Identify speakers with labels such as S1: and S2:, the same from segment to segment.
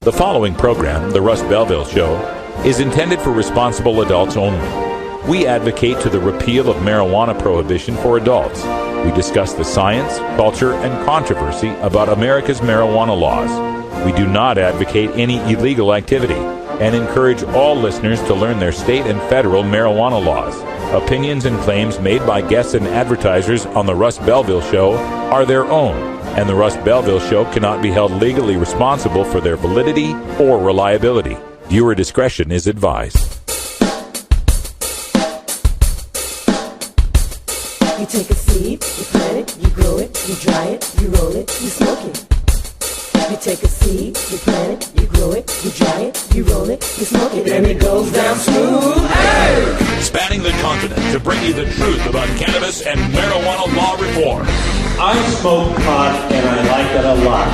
S1: The following program, The Russ Belville Show, is intended for responsible adults only. We advocate to the repeal of marijuana prohibition for adults. We discuss the science, culture, and controversy about America's marijuana laws. We do not advocate any illegal activity and encourage all listeners to learn their state and federal marijuana laws. Opinions and claims made by guests and advertisers on The Russ Belville Show are their own, and The Russ Belville Show cannot be held legally responsible for their validity or reliability. Viewer discretion is advised.
S2: You take a seed, you plant it, you grow it, you dry it, you roll it, you smoke it. You take a seed, you plant it, you grow it, you dry it, you roll it, you smoke it, and it goes down smooth. Hey!
S1: Spanning the continent to bring you the truth about cannabis and marijuana law reform.
S3: I smoke pot and I like it a lot.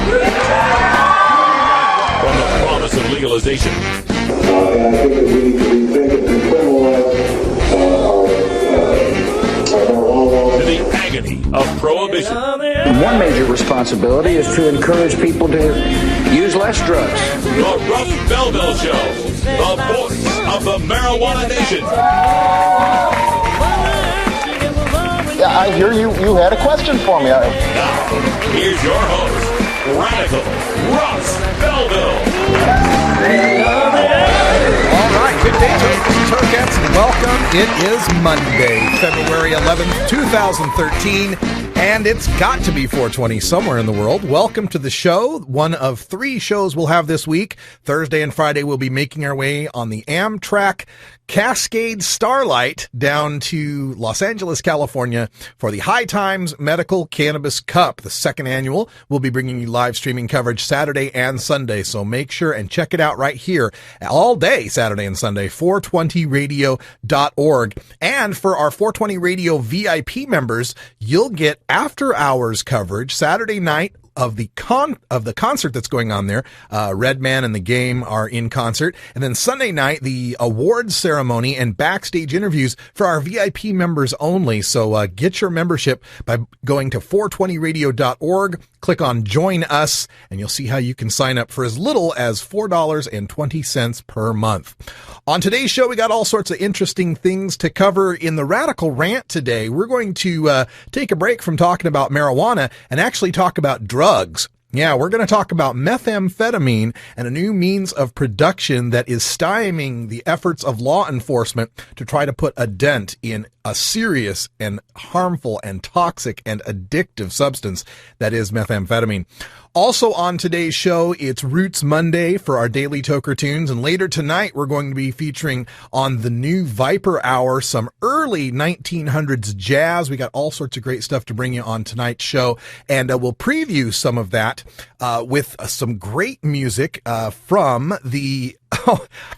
S1: From the promise of legalization.
S4: And I think that we need to rethink and decriminalize
S1: to the agony of prohibition.
S5: One major responsibility is to encourage people to use less drugs.
S1: The Russ Belville Show, the voice of the marijuana nation.
S6: Yeah, I hear you had a question for me.
S1: Now, here's your host, Radical Russ Belville.
S7: All right, good day, Tokers and Tokettes, and welcome. It is Monday, February 11th, 2013, and it's got to be 420 somewhere in the world. Welcome to the show. One of three shows we'll have this week. Thursday and Friday, we'll be making our way on the Amtrak Cascade Starlight down to Los Angeles, California for the High Times Medical Cannabis Cup, the second annual. We'll be bringing you live streaming coverage Saturday and Sunday, so make sure and check it out right here all day, Saturday and Sunday, 420radio.org. And for our 420 Radio VIP members, you'll get after-hours coverage Saturday night of the concert that's going on there. Redman and the Game are in concert. And then Sunday night, the awards ceremony and backstage interviews for our VIP members only. So get your membership by going to 420radio.org, click on Join Us, and you'll see how you can sign up for as little as $4.20 per month. On today's show, we got all sorts of interesting things to cover in the Radical Rant today. We're going to take a break from talking about marijuana and actually talk about drugs. Yeah, we're going to talk about methamphetamine and a new means of production that is stymieing the efforts of law enforcement to try to put a dent in a serious and harmful and toxic and addictive substance that is methamphetamine. Also on today's show, it's Roots Monday for our daily Toker Tunes, and later tonight we're going to be featuring on the new Viper Hour some early 1900s jazz. We got all sorts of great stuff to bring you on tonight's show, and we'll preview some of that with some great music from the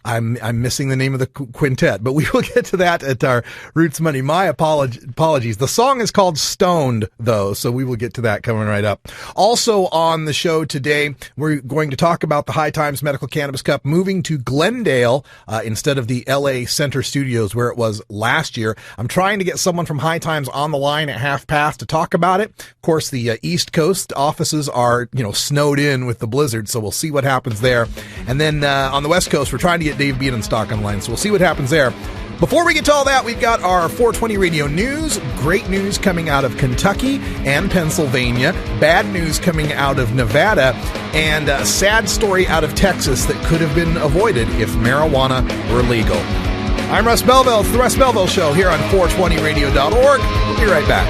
S7: I'm missing the name of the quintet, but we will get to that at our Roots Monday. My apologies. The song is called Stoned, though, so we will get to that coming right up. Also on the show today, we're going to talk about the High Times Medical Cannabis Cup moving to Glendale instead of the LA Center Studios where it was last year. I'm trying to get someone from High Times on the line at 5:30 to talk about it. Of course, the East Coast offices are, snowed in with the blizzard, so we'll see what happens there. And then on the West Coast, we're trying to get Dave Bienenstock online, so we'll see what happens there. Before we get to all that, we've got our 420 Radio News. Great news coming out of Kentucky and Pennsylvania. Bad news coming out of Nevada. And a sad story out of Texas that could have been avoided if marijuana were legal. I'm Russ Belville. It's the Russ Belville Show here on 420radio.org. We'll be right back.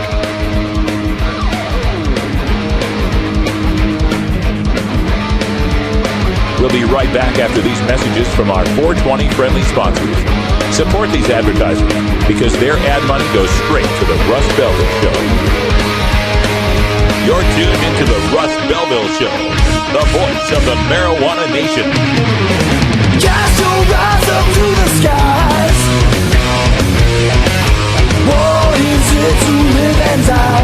S1: We'll be right back after these messages from our 420 friendly sponsors. Support these advertisers because their ad money goes straight to the Russ Belville Show. You're tuned into the Russ Belville Show, the voice of the marijuana nation.
S2: Cast your rise up to the skies. What is it to live and die?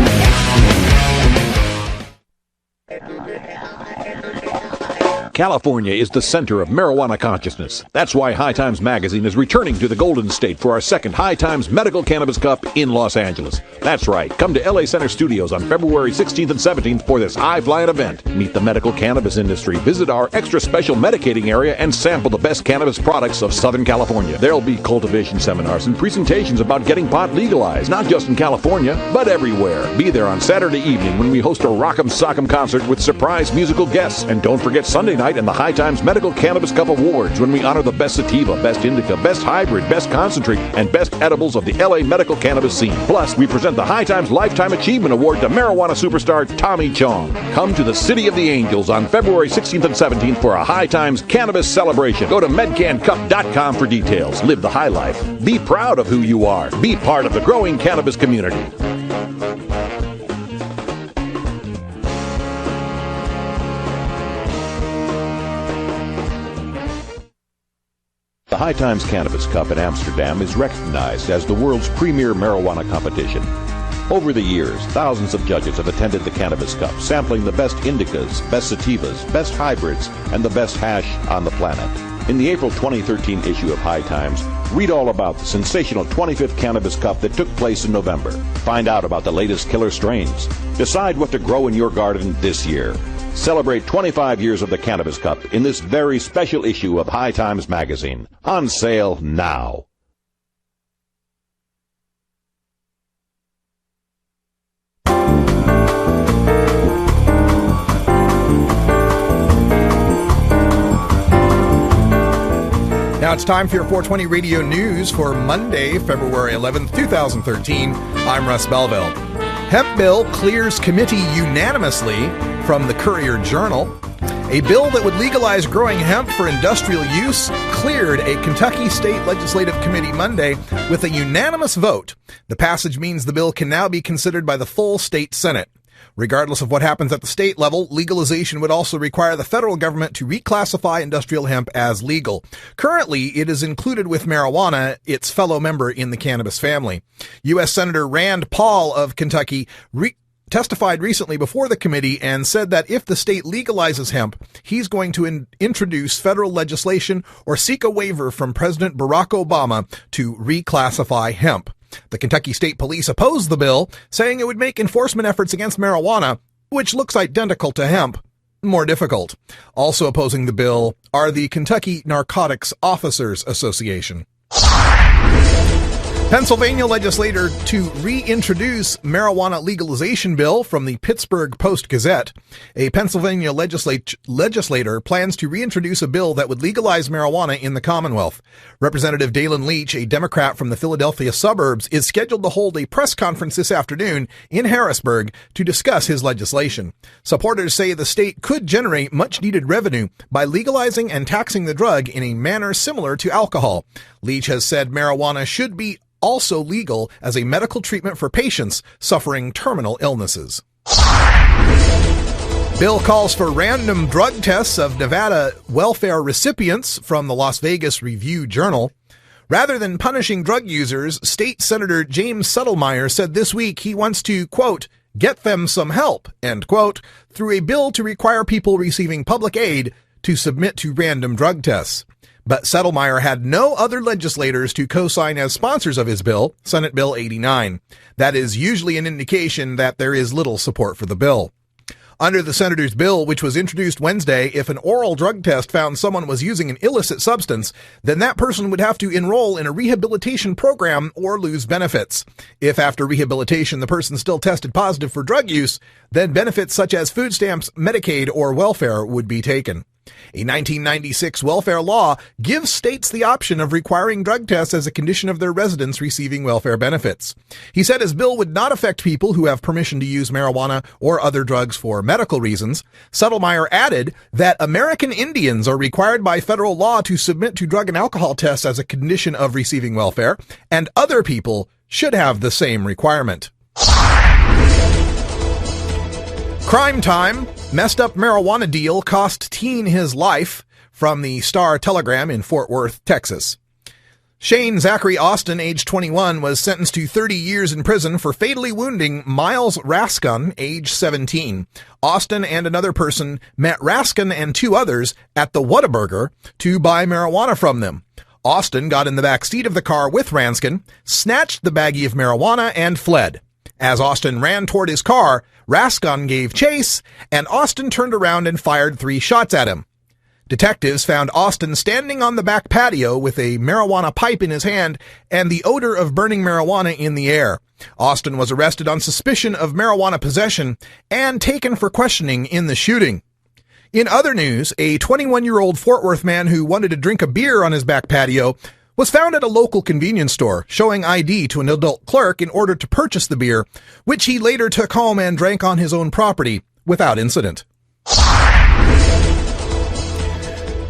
S8: California is the center of marijuana consciousness. That's why High Times Magazine is returning to the Golden State for our second High Times Medical Cannabis Cup in Los Angeles. That's right. Come to LA Center Studios on February 16th and 17th for this high-flying event. Meet the medical cannabis industry, visit our extra special medicating area, and sample the best cannabis products of Southern California. There'll be cultivation seminars and presentations about getting pot legalized, not just in California, but everywhere. Be there on Saturday evening when we host a Rock'em Sock'em concert with surprise musical guests. And don't forget Sunday night and the High Times Medical Cannabis Cup Awards when we honor the best sativa, best indica, best hybrid, best concentrate, and best edibles of the LA medical cannabis scene. Plus, we present the High Times Lifetime Achievement Award to marijuana superstar Tommy Chong. Come to the City of the Angels on February 16th and 17th for a High Times Cannabis Celebration. Go to medcancup.com for details. Live the high life. Be proud of who you are. Be part of the growing cannabis community. The High Times Cannabis Cup in Amsterdam is recognized as the world's premier marijuana competition. Over the years, thousands of judges have attended the Cannabis Cup, sampling the best indicas, best sativas, best hybrids, and the best hash on the planet. In the April 2013 issue of High Times, read all about the sensational 25th Cannabis Cup that took place in November. Find out about the latest killer strains. Decide what to grow in your garden this year. Celebrate 25 years of the Cannabis Cup in this very special issue of High Times Magazine. On sale now.
S7: Now it's time for your 420 Radio News for Monday, February 11th, 2013. I'm Russ Belville. Hemp bill clears committee unanimously from the Courier-Journal. A bill that would legalize growing hemp for industrial use cleared a Kentucky State Legislative Committee Monday with a unanimous vote. The passage means the bill can now be considered by the full state Senate. Regardless of what happens at the state level, legalization would also require the federal government to reclassify industrial hemp as legal. Currently, it is included with marijuana, its fellow member in the cannabis family. U.S. Senator Rand Paul of Kentucky testified recently before the committee and said that if the state legalizes hemp, he's going to introduce federal legislation or seek a waiver from President Barack Obama to reclassify hemp. The Kentucky State Police opposed the bill, saying it would make enforcement efforts against marijuana, which looks identical to hemp, more difficult. Also opposing the bill are the Kentucky Narcotics Officers Association. Pennsylvania legislator to reintroduce marijuana legalization bill from the Pittsburgh Post-Gazette. A Pennsylvania legislator plans to reintroduce a bill that would legalize marijuana in the Commonwealth. Representative Dalen Leach, a Democrat from the Philadelphia suburbs, is scheduled to hold a press conference this afternoon in Harrisburg to discuss his legislation. Supporters say the state could generate much-needed revenue by legalizing and taxing the drug in a manner similar to alcohol. Leach has said marijuana should be also legal as a medical treatment for patients suffering terminal illnesses. Bill calls for random drug tests of Nevada welfare recipients from the Las Vegas Review-Journal. Rather than punishing drug users, State Senator James Settlemyre said this week he wants to, quote, get them some help, end quote, through a bill to require people receiving public aid to submit to random drug tests. But Settlemyre had no other legislators to co-sign as sponsors of his bill, Senate Bill 89. That is usually an indication that there is little support for the bill. Under the senator's bill, which was introduced Wednesday, if an oral drug test found someone was using an illicit substance, then that person would have to enroll in a rehabilitation program or lose benefits. If after rehabilitation the person still tested positive for drug use, then benefits such as food stamps, Medicaid, or welfare would be taken. A 1996 welfare law gives states the option of requiring drug tests as a condition of their residents receiving welfare benefits. He said his bill would not affect people who have permission to use marijuana or other drugs for medical reasons. Settlemyre added that American Indians are required by federal law to submit to drug and alcohol tests as a condition of receiving welfare, and other people should have the same requirement. Crime time. Messed up marijuana deal cost teen his life, from the Star Telegram in Fort Worth, Texas. Shane Zachary Austin, age 21, was sentenced to 30 years in prison for fatally wounding Miles Raskin, age 17. Austin and another person met Raskin and two others at the Whataburger to buy marijuana from them. Austin got in the back seat of the car with Raskin, snatched the baggie of marijuana, and fled. As Austin ran toward his car, Raskin gave chase, and Austin turned around and fired 3 shots at him. Detectives found Austin standing on the back patio with a marijuana pipe in his hand and the odor of burning marijuana in the air. Austin was arrested on suspicion of marijuana possession and taken for questioning in the shooting. In other news, a 21-year-old Fort Worth man who wanted to drink a beer on his back patio was found at a local convenience store, showing ID to an adult clerk in order to purchase the beer, which he later took home and drank on his own property without incident.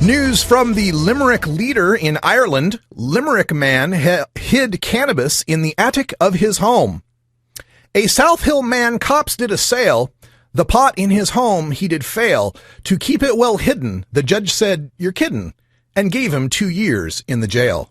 S7: News from the Limerick Leader in Ireland. Limerick man hid cannabis in the attic of his home. A South Hill man cops did a sale. The pot in his home he did fail. To keep it well hidden, the judge said, "You're kiddin'," and gave him 2 years in the jail.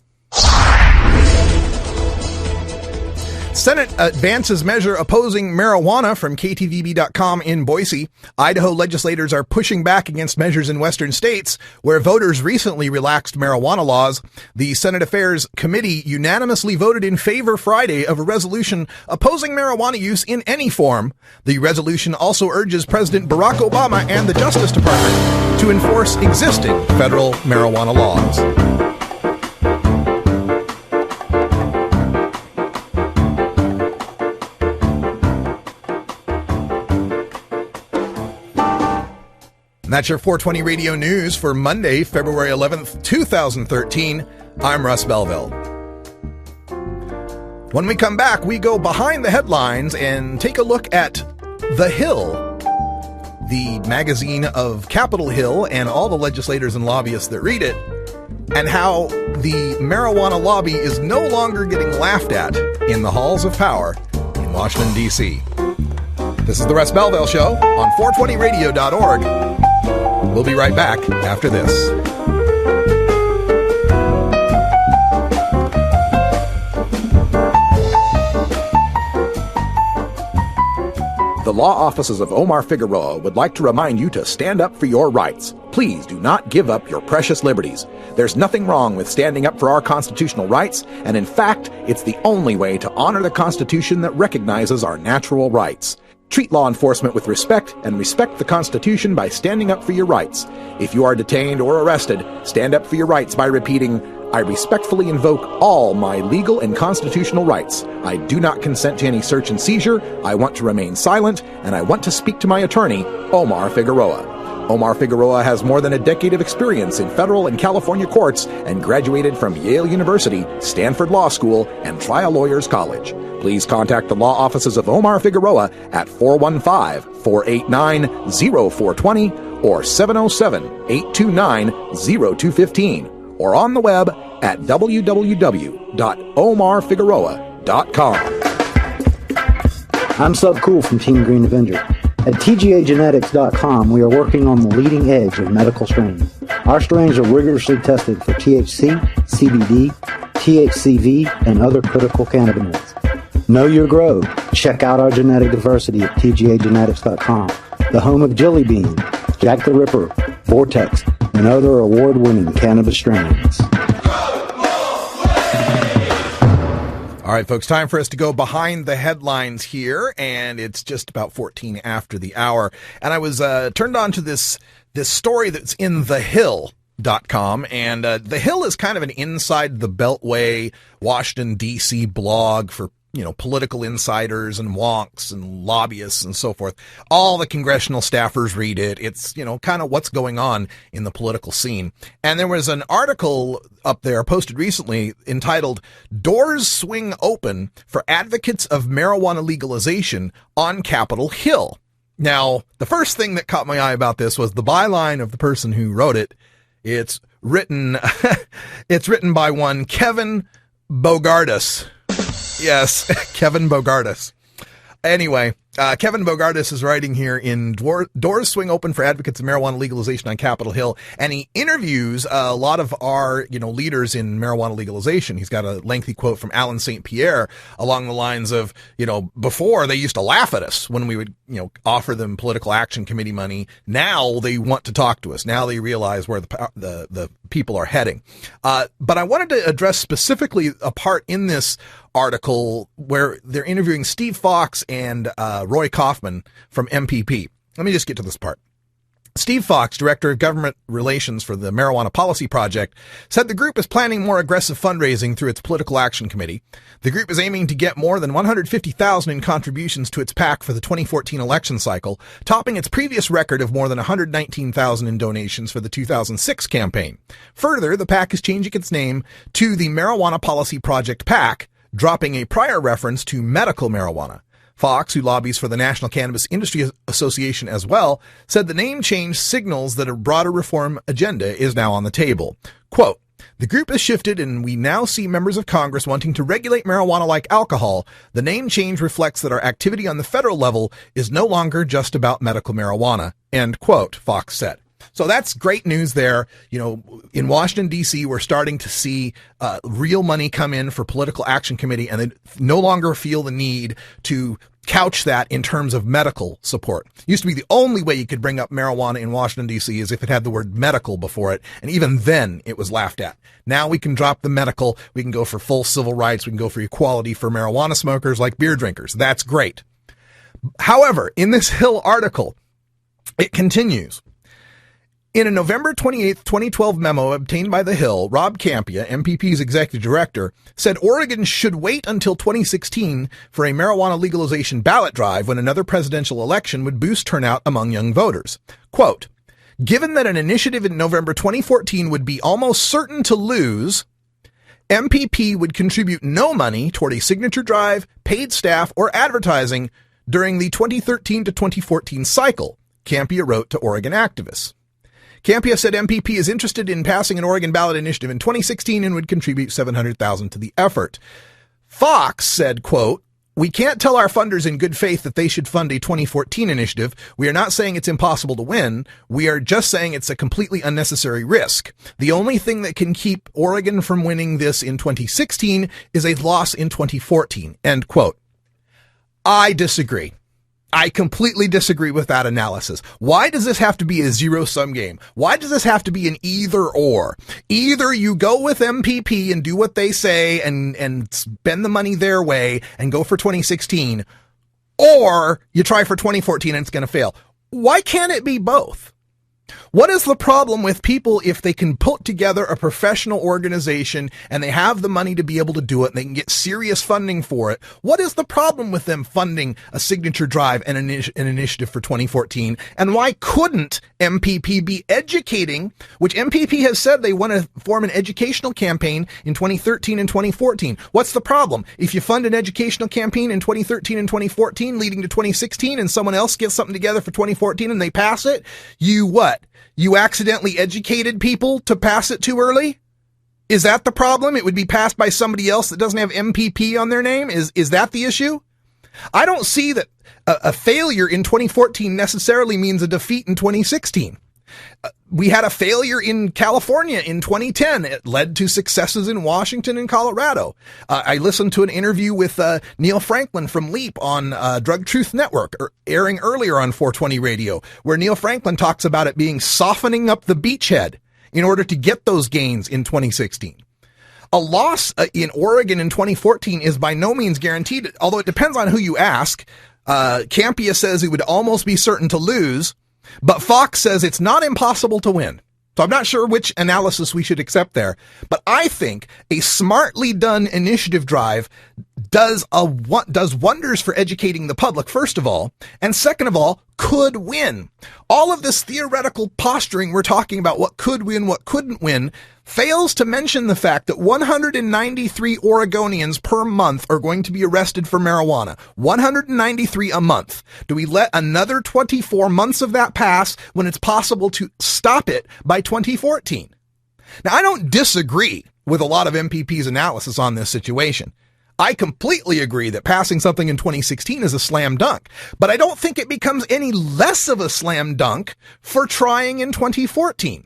S7: Senate advances measure opposing marijuana from KTVB.com in Boise. Idaho legislators are pushing back against measures in western states where voters recently relaxed marijuana laws. The Senate Affairs Committee unanimously voted in favor Friday of a resolution opposing marijuana use in any form. The resolution also urges President Barack Obama and the Justice Department to enforce existing federal marijuana laws. And that's your 420 Radio News for Monday, February 11th, 2013. I'm Russ Belville. When we come back, we go behind the headlines and take a look at The Hill, the magazine of Capitol Hill and all the legislators and lobbyists that read it, and how the marijuana lobby is no longer getting laughed at in the halls of power in Washington, D.C. This is the Russ Belville Show on 420radio.org. We'll be right back after this.
S8: The law offices of Omar Figueroa would like to remind you to stand up for your rights. Please do not give up your precious liberties. There's nothing wrong with standing up for our constitutional rights, and in fact, it's the only way to honor the Constitution that recognizes our natural rights. Treat law enforcement with respect and respect the Constitution by standing up for your rights. If you are detained or arrested, stand up for your rights by repeating, "I respectfully invoke all my legal and constitutional rights. I do not consent to any search and seizure. I want to remain silent, and I want to speak to my attorney, Omar Figueroa." Omar Figueroa has more than a decade of experience in federal and California courts and graduated from Yale University, Stanford Law School, and Trial Lawyers College. Please contact the law offices of Omar Figueroa at 415-489-0420 or 707-829-0215 or on the web at www.omarfigueroa.com.
S9: I'm Sub Cool from Team Green Avenger. At TGAgenetics.com, we are working on the leading edge of medical strains. Our strains are rigorously tested for THC, CBD, THCV, and other critical cannabinoids. Know your grow. Check out our genetic diversity at TGAgenetics.com, the home of Jelly Bean, Jack the Ripper, Vortex, and other award-winning cannabis strains.
S7: All right, folks, time for us to go behind the headlines here, and it's just about 14 after the hour. And I was turned on to this story that's in thehill.com, and The Hill is kind of an inside the Beltway Washington, D.C. blog for political insiders and wonks and lobbyists and so forth. All the congressional staffers read it. It's, kind of what's going on in the political scene. And there was an article up there posted recently entitled "Doors Swing Open for Advocates of Marijuana Legalization on Capitol Hill." Now, the first thing that caught my eye about this was the byline of the person who wrote it. It's written by one Kevin Bogardus. Yes, Kevin Bogardus. Anyway, Kevin Bogardus is writing here in Doors Swing Open for Advocates of Marijuana Legalization on Capitol Hill, and he interviews a lot of our, leaders in marijuana legalization. He's got a lengthy quote from Alan St. Pierre along the lines of, before they used to laugh at us when we would, offer them political action committee money. Now they want to talk to us. Now they realize where the people are heading. But I wanted to address specifically a part in this article where they're interviewing Steve Fox and Roy Kaufman from MPP. Let me just get to this part. Steve Fox, Director of Government Relations for the Marijuana Policy Project, said the group is planning more aggressive fundraising through its Political Action Committee. The group is aiming to get more than $150,000 in contributions to its PAC for the 2014 election cycle, topping its previous record of more than $119,000 in donations for the 2006 campaign. Further, the PAC is changing its name to the Marijuana Policy Project PAC, dropping a prior reference to medical marijuana. Fox, who lobbies for the National Cannabis Industry Association as well, said the name change signals that a broader reform agenda is now on the table. Quote, "The group has shifted and we now see members of Congress wanting to regulate marijuana like alcohol. The name change reflects that our activity on the federal level is no longer just about medical marijuana." End quote, Fox said. So that's great news there. In Washington, D.C., we're starting to see real money come in for Political Action Committee, and they no longer feel the need to couch that in terms of medical support. It used to be the only way you could bring up marijuana in Washington, D.C. is if it had the word medical before it, and even then it was laughed at. Now we can drop the medical. We can go for full civil rights. We can go for equality for marijuana smokers like beer drinkers. That's great. However, in this Hill article, it continues. In a November 28, 2012 memo obtained by The Hill, Rob Kampia, MPP's executive director, said Oregon should wait until 2016 for a marijuana legalization ballot drive when another presidential election would boost turnout among young voters. Quote, "Given that an initiative in November 2014 would be almost certain to lose, MPP would contribute no money toward a signature drive, paid staff, or advertising during the 2013 to 2014 cycle," Kampia wrote to Oregon activists. Kampia said MPP is interested in passing an Oregon ballot initiative in 2016 and would contribute $700,000 to the effort. Fox said, quote, "We can't tell our funders in good faith that they should fund a 2014 initiative. We are not saying it's impossible to win. We are just saying it's a completely unnecessary risk. The only thing that can keep Oregon from winning this in 2016 is a loss in 2014, end quote. I disagree. I completely disagree with that analysis. Why does this have to be a zero-sum game? Why does this have to be an either-or? Either you go with MPP and do what they say and spend the money their way and go for 2016, or you try for 2014 and it's going to fail. Why can't it be both? What is the problem with people if they can put together a professional organization and they have the money to be able to do it and they can get serious funding for it? What is the problem with them funding a signature drive and an initiative for 2014? And why couldn't MPP be educating, which MPP has said they want to form an educational campaign in 2013 and 2014? What's the problem? If you fund an educational campaign in 2013 and 2014 leading to 2016 and someone else gets something together for 2014 and they pass it, you what? You accidentally educated people to pass it too early? Is that the problem? It would be passed by somebody else that doesn't have MPP on their name? Is that the issue? I don't see that a failure in 2014 necessarily means a defeat in 2016. We had a failure in California in 2010. It led to successes in Washington and Colorado. I listened to an interview with Neil Franklin from LEAP on Drug Truth Network, airing earlier on 420 Radio, where Neil Franklin talks about it being softening up the beachhead in order to get those gains in 2016. A loss in Oregon in 2014 is by no means guaranteed, although it depends on who you ask. Kampia says it would almost be certain to lose, but Fox says it's not impossible to win. So I'm not sure which analysis we should accept there. But I think a smartly done initiative drive does wonders for educating the public, first of all, and second of all, could win. All of this theoretical posturing we're talking about what could win, what couldn't win, fails to mention the fact that 193 Oregonians per month are going to be arrested for marijuana. 193 a month. Do we let another 24 months of that pass when it's possible to stop it by 2014? Now, I don't disagree with a lot of MPP's analysis on this situation. I completely agree that passing something in 2016 is a slam dunk, but I don't think it becomes any less of a slam dunk for trying in 2014.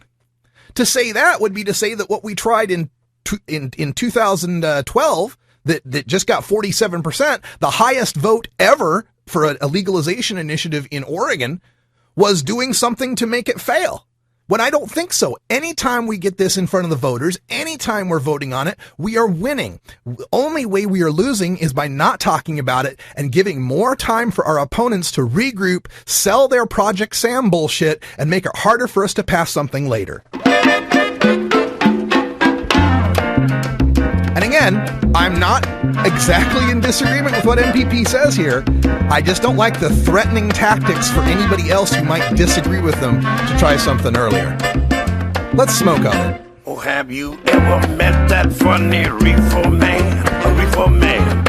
S7: To say that would be to say that what we tried in 2012 that just got 47%, the highest vote ever for a legalization initiative in Oregon, was doing something to make it fail. When I don't think so. Anytime we get this in front of the voters, anytime we're voting on it, we are winning. The only way we are losing is by not talking about it and giving more time for our opponents to regroup, sell their Project Sam bullshit, and make it harder for us to pass something later. And again, I'm not exactly in disagreement with what MPP says here. I just don't like the threatening tactics for anybody else who might disagree with them to try something earlier. Let's smoke on it.
S10: Oh, have you ever met that funny reefer man? A reefer man.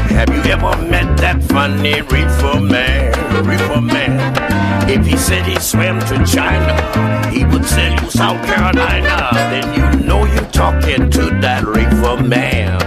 S10: Have you ever met that funny reefer man? Reefer man. If he said he swam to China, he would sell you South Carolina. Then you know you're talking to that reefer man.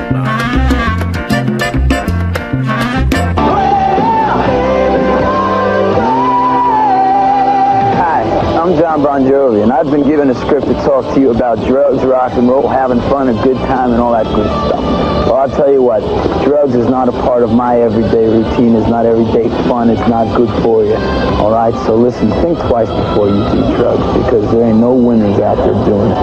S11: I'm John Bon Jovi, and I've been given a script to talk to you about drugs, rock and roll, having fun, a good time, and all that good stuff. Well, I'll tell you what, drugs is not a part of my everyday routine. It's not everyday fun. It's not good for you. All right, so listen, think twice before you do drugs, because there ain't no winners out there doing it.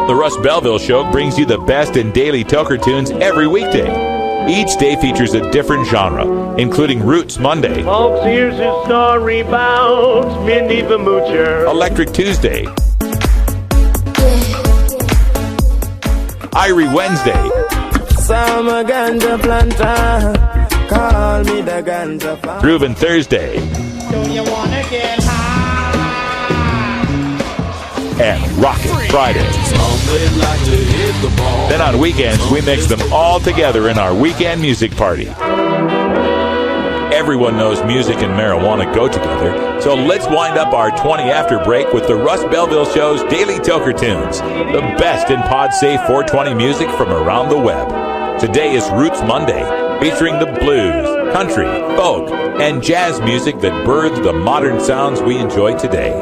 S1: The Russ Belville Show brings you the best in daily toker tunes every weekday. Each day features a different genre, including Roots Monday,
S12: Folks, here's a story about Mindy the Moocher,
S1: Electric Tuesday, Irie Wednesday,
S12: Summer ganja planter, call me the ganja farmer.
S1: Groovin' Thursday,
S12: Don't you wanna get high?
S1: and Rockin' Friday. Then on weekends, we mix them all together in our weekend music party. Everyone knows music and marijuana go together, so let's wind up our 20 after break with the Russ Belville Show's Daily Toker Tunes, the best in pod-safe 420 music from around the web. Today is Roots Monday, featuring the blues, country, folk, and jazz music that birthed the modern sounds we enjoy today.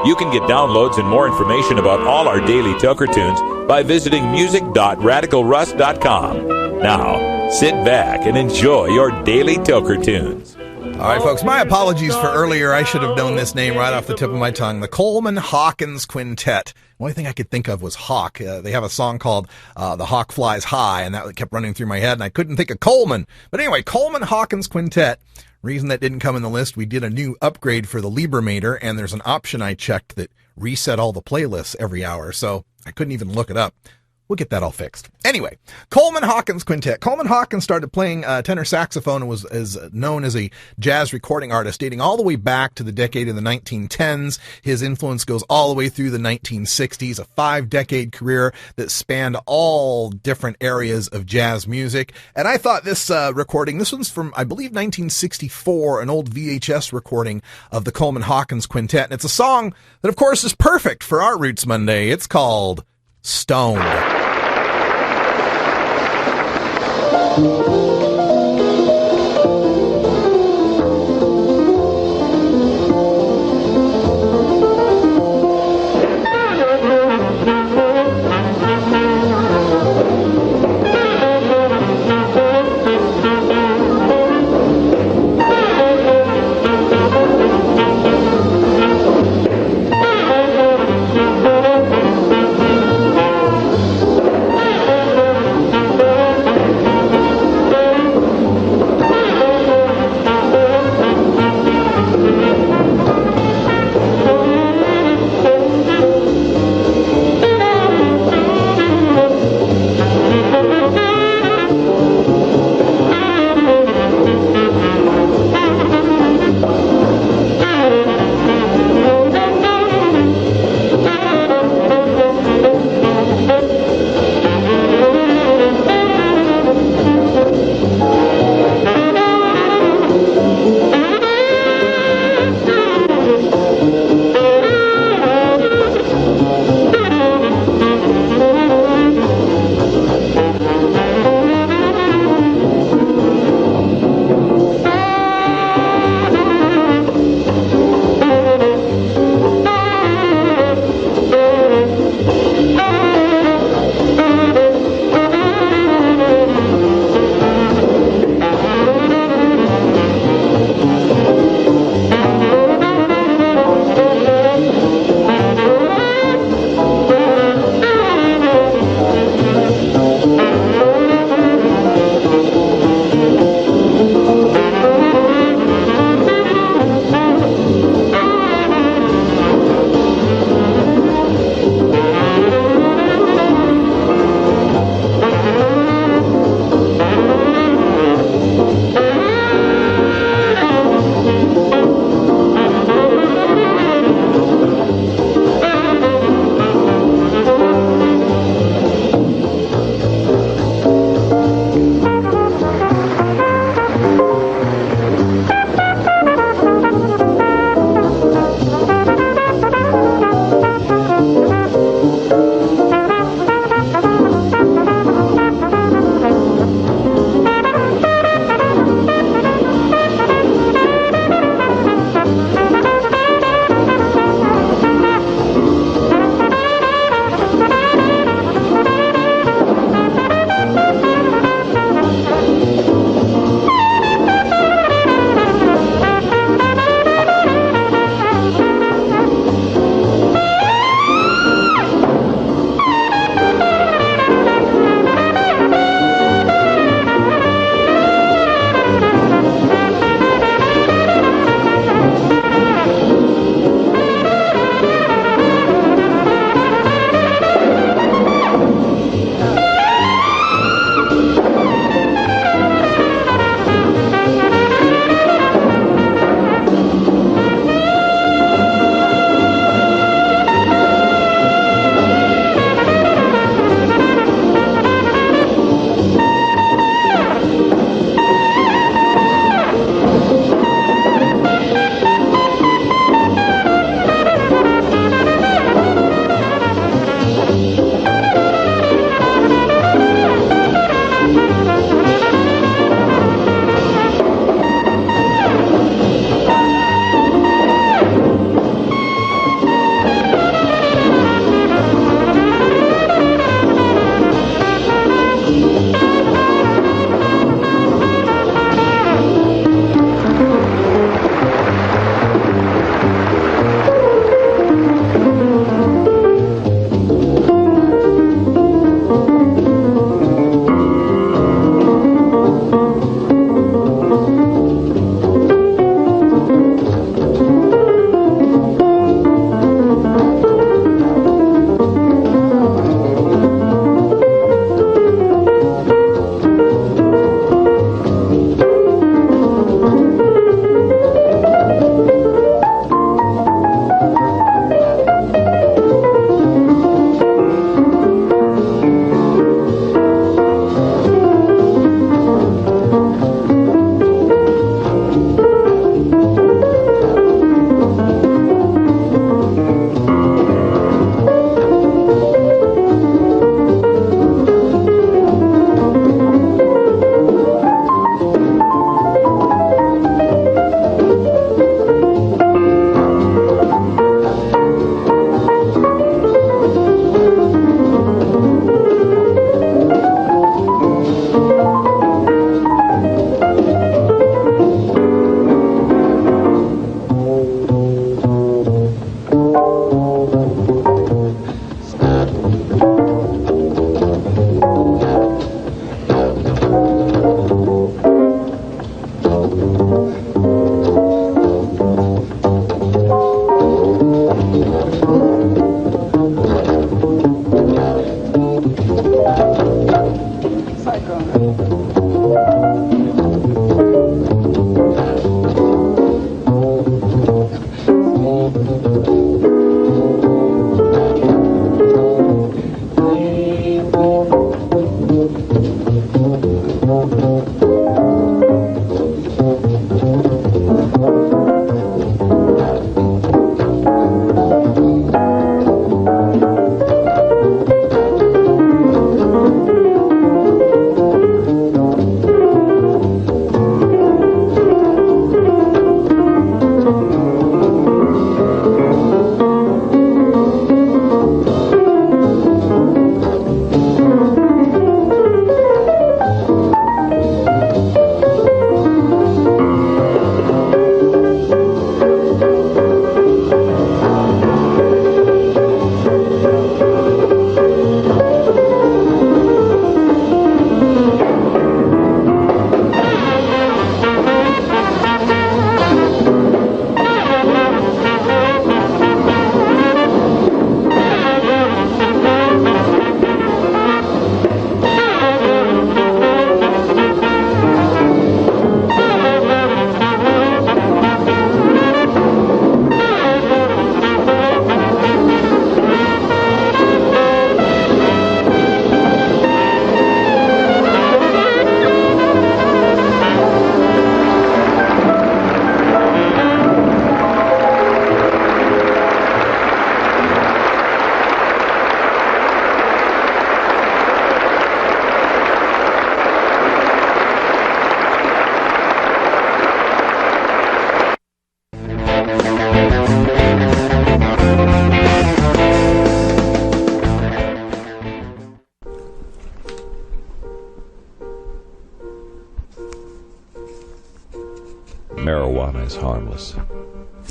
S1: You can get downloads and more information about all our daily toker tunes by visiting music.radicalruss.com. Now, sit back and enjoy your daily toker tunes.
S7: All right, folks, my apologies for earlier. I should have known this name right off the tip of my tongue. The Coleman Hawkins Quintet. The only thing I could think of was Hawk. They have a song called The Hawk Flies High, and that kept running through my head, and I couldn't think of Coleman. But anyway, Coleman Hawkins Quintet. Reason that didn't come in the list, we did a new upgrade for the Libremator, and there's an option I checked that reset all the playlists every hour, so I couldn't even look it up. We'll get that all fixed. Anyway, Coleman Hawkins Quintet. Coleman Hawkins started playing tenor saxophone and was known as a jazz recording artist dating all the way back to the decade of the 1910s. His influence goes all the way through the 1960s, a 5-decade career that spanned all different areas of jazz music. And I thought this recording, this one's from, I believe, 1964, an old VHS recording of the Coleman Hawkins Quintet. And it's a song that, of course, is perfect for our Roots Monday. It's called Stoned.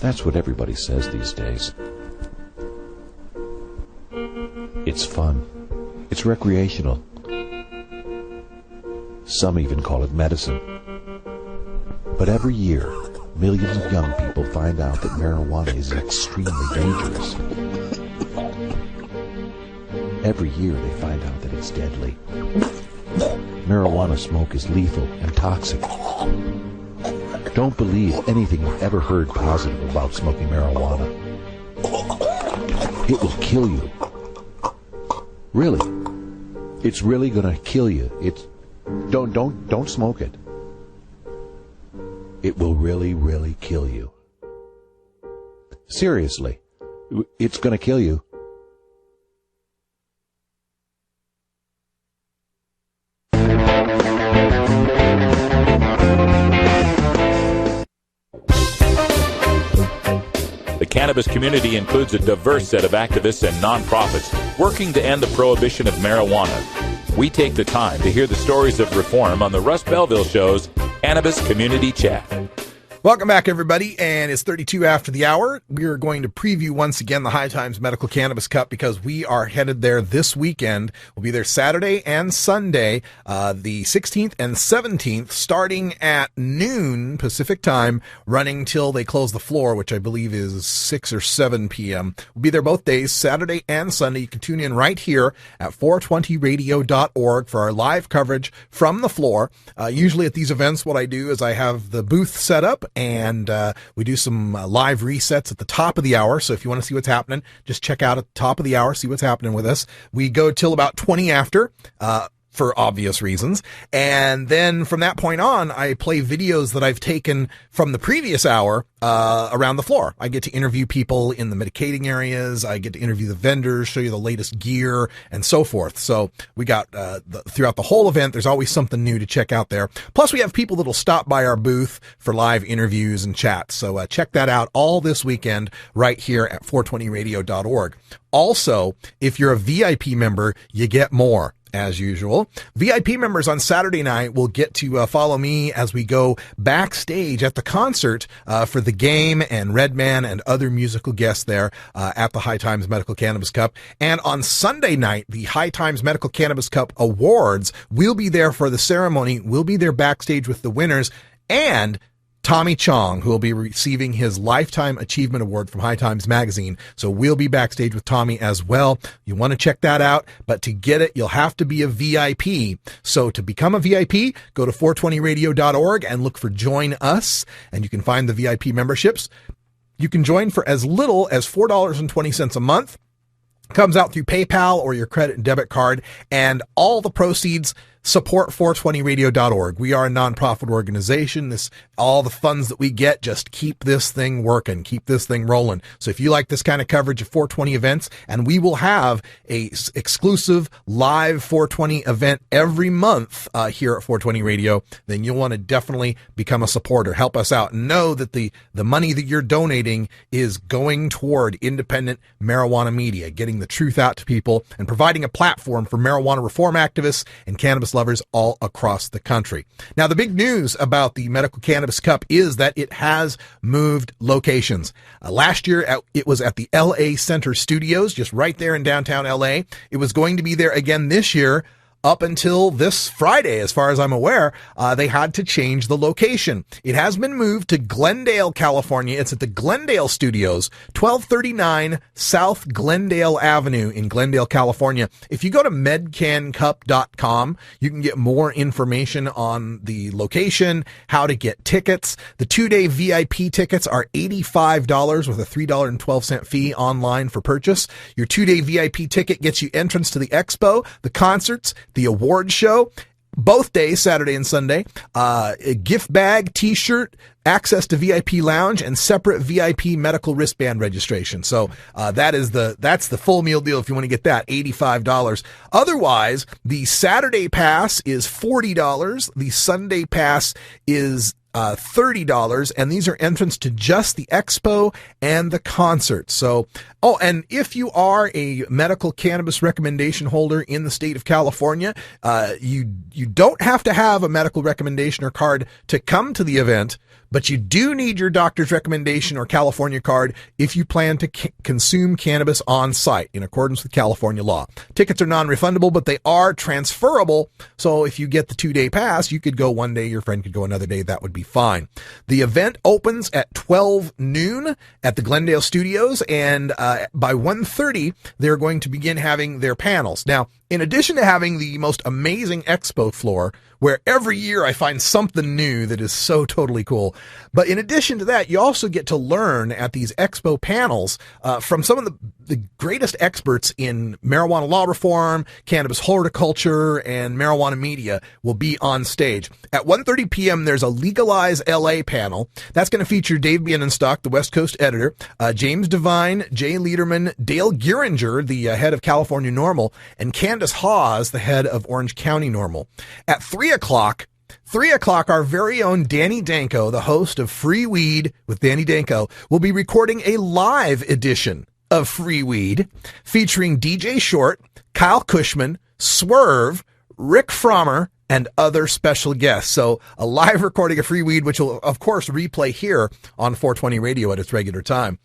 S8: That's what everybody says these days. It's fun. It's recreational. Some even call it medicine. But every year, millions of young people find out that marijuana is extremely dangerous. Every year they find out that it's deadly. Marijuana smoke is lethal and toxic. Don't believe anything you've ever heard positive about smoking marijuana. It will kill you. Really. It's really gonna kill you. Don't smoke it. It will really, really kill you. Seriously. It's gonna kill you.
S1: The cannabis community includes a diverse set of activists and nonprofits working to end the prohibition of marijuana. We take the time to hear the stories of reform on the Russ Belville Show's Cannabis Community Chat.
S7: Welcome back, everybody, and it's 32 after the hour. We are going to preview once again the High Times Medical Cannabis Cup because we are headed there this weekend. We'll be there Saturday and Sunday, the 16th and 17th, starting at noon Pacific time, running till they close the floor, which I believe is 6 or 7 p.m. We'll be there both days, Saturday and Sunday. You can tune in right here at 420radio.org for our live coverage from the floor. Usually at these events, what I do is I have the booth set up, and we do some live resets at the top of the hour. So if you want to see what's happening, just check out at the top of the hour, see what's happening with us. We go till about 20 after, for obvious reasons. And then from that point on, I play videos that I've taken from the previous hour around the floor. I get to interview people in the medicating areas. I get to interview the vendors, show you the latest gear, and so forth. So we got throughout the whole event, there's always something new to check out there. Plus, we have people that'll stop by our booth for live interviews and chats. So check that out all this weekend right here at 420radio.org. Also, if you're a VIP member, you get more. As usual, VIP members on Saturday night will get to follow me as we go backstage at the concert for the game and Redman and other musical guests there at the High Times Medical Cannabis Cup. And on Sunday night, the High Times Medical Cannabis Cup Awards, we'll be there for the ceremony. We'll be there backstage with the winners and Tommy Chong, who will be receiving his Lifetime Achievement Award from High Times Magazine. So we'll be backstage with Tommy as well. You want to check that out, but to get it, you'll have to be a VIP. So to become a VIP, go to 420radio.org and look for Join Us, and you can find the VIP memberships. You can join for as little as $4.20 a month. Comes out through PayPal or your credit and debit card, and all the proceeds support 420radio.org. We are a nonprofit organization. All the funds that we get just keep this thing working, keep this thing rolling. So if you like this kind of coverage of 420 events, and we will have a exclusive live 420 event every month here at 420 Radio, then you'll want to definitely become a supporter. Help us out. Know that the money that you're donating is going toward independent marijuana media, getting the truth out to people and providing a platform for marijuana reform activists and cannabis lovers all across the country. Now, the big news about the Medical Cannabis Cup is that it has moved locations. Last year, it was at the LA Center Studios, just right there in downtown LA. It was going to be there again this year. Up until this Friday, as far as I'm aware, they had to change the location. It has been moved to Glendale, California. It's at the Glendale Studios, 1239 South Glendale Avenue in Glendale, California. If you go to medcancup.com, you can get more information on the location, how to get tickets. The 2-day VIP tickets are $85 with a $3.12 fee online for purchase. Your 2-day VIP ticket gets you entrance to the expo, the concerts, the award show, both days, Saturday and Sunday, a gift bag, t-shirt, access to VIP lounge, and separate VIP medical wristband registration. So that's the full meal deal if you want to get that, $85. Otherwise, the Saturday pass is $40. The Sunday pass is $30, and these are entrance to just the expo and the concert. So, and if you are a medical cannabis recommendation holder in the state of California, you don't have to have a medical recommendation or card to come to the event, but you do need your doctor's recommendation or California card if you plan to consume cannabis on site in accordance with California law. Tickets are non-refundable, but they are transferable. So if you get the 2-day pass, you could go one day, your friend could go another day. That would be fine. The event opens at 12 noon at the Glendale Studios, and by 1:30, they're going to begin having their panels. Now, in addition to having the most amazing expo floor, where every year I find something new that is so totally cool. But in addition to that, you also get to learn at these expo panels from some of the greatest experts in marijuana law reform, cannabis horticulture, and marijuana media will be on stage. At 1:30 p.m., there's a Legalize LA panel. That's going to feature Dave Bienenstock, the West Coast editor, James Devine, Jay Lederman, Dale Geringer, the head of California NORML, and Candace Hawes, the head of Orange County NORML. At 3 o'clock, our very own Danny Danko, the host of Free Weed with Danny Danko, will be recording a live edition of Free Weed featuring DJ Short, Kyle Cushman, Swerve, Rick Frommer, and other special guests. So a live recording of Free Weed, which will, of course, replay here on 420 Radio at its regular time.